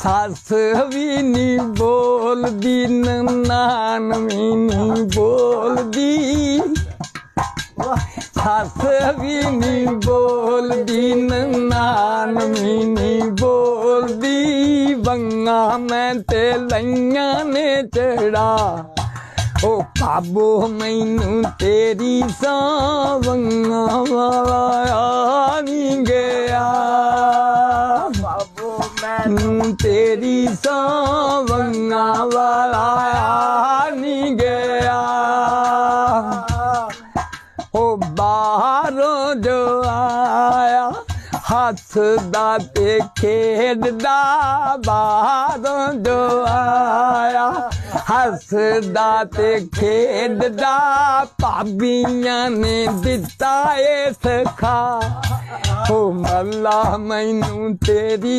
सस भी नहीं बोलदी ननान भी नहीं बोलदी सस भी नहीं बोलदी ननान भी नहीं बोलदी बंगा मैं ते लइयां ने चढ़ा ओ काबो मैनू तेरी सावंगा वाला नहीं गया तेरी सावंगा वाला नहीं गया ओ बाहरों जो आया हसदा ते खेडदा बाहरों जो आया हसदा ते खेडदा भाबियां ने दिता ए सखा ओ मल्ला मैनू तेरी